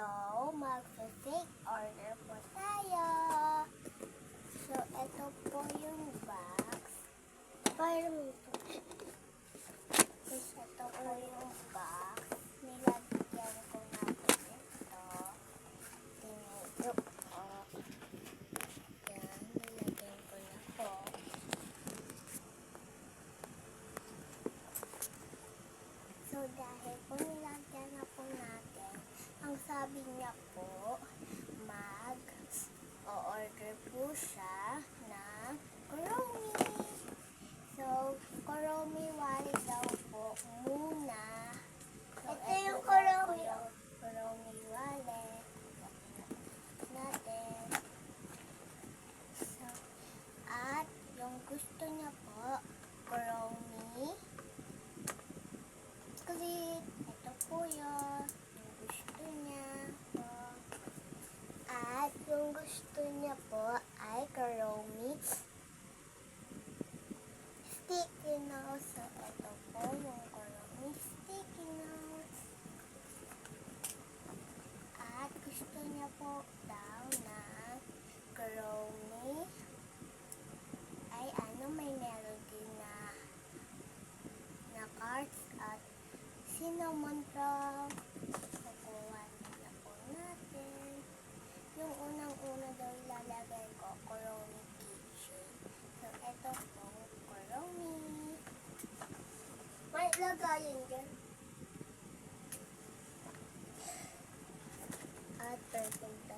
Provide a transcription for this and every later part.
So, mag-take order po tayo. So, ito po yung box. Parang ito. Tapos, ito po yung box. Nilagyan ko natin ito. Tinidok ko. Yan, nilagyan ko na po. So, dahil po nilagyan na po natin, ang sabi niya po, mag-order po siya ng Kuromi. So, Kuromi wallet daw po muna. So, ito yung Kuromi. Kuromi wallet. Natin. So, at yung gusto niya po, Kuromi. Click. Ito po yun. Yung gusto niya po. At yung gusto niya po ay Kuromi sticky notes. So, ito po yung Kuromi sticky notes. At gusto niya po daw na Kuromi ay may melody na cards at cinnamon roll. Kukuha na po natin. Yung unang-una daw ilalagay ko, Kuromi keychain. So, ito po, Kuromi. May lagayin dyan. At perfect na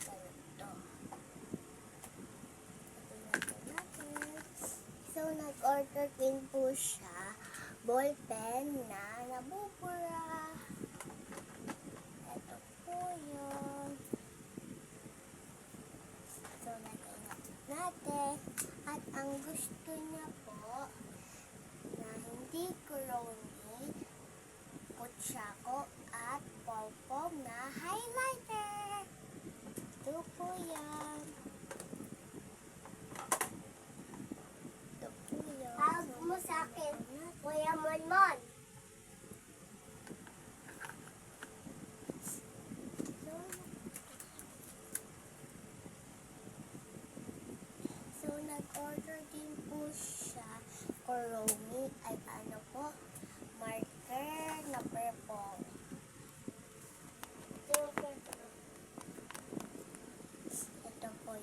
ganito. Ito natin. So, nag-order din po siya ballpen na nabubura. Ito po yun. So, lagay natin. At ang gusto niya po na hindi Kuromi, kutsako at pom-pom na highlighter. Ito po yan. Ito po yun. Tawag mo sa akin, Kuya Monmon. So, nag-order din po siya Kuromi ay marker na purple. Ito po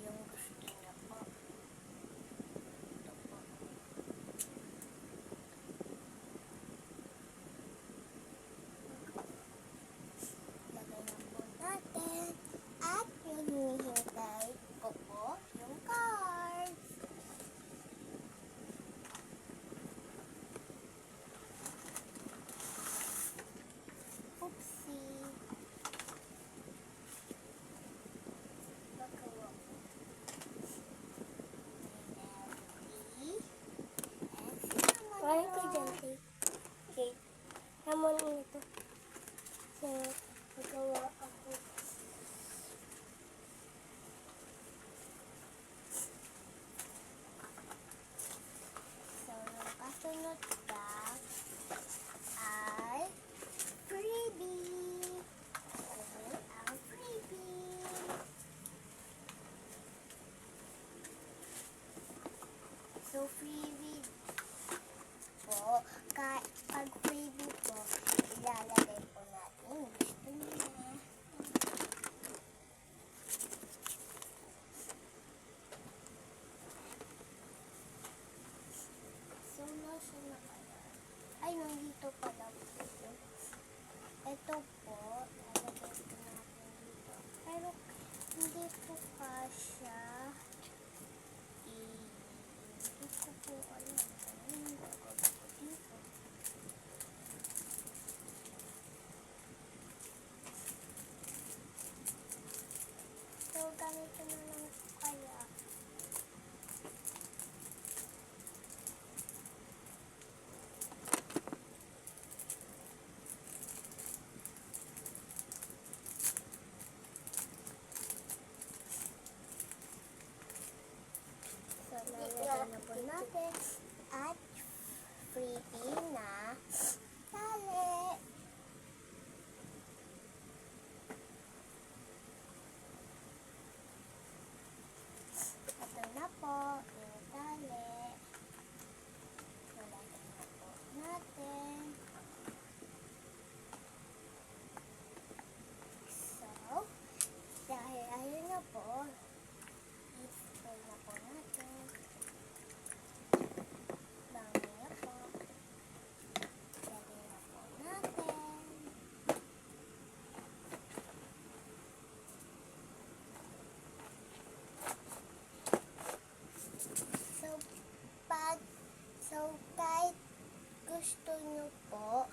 gusto nyo po,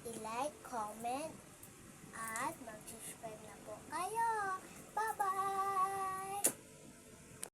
i-like, comment, at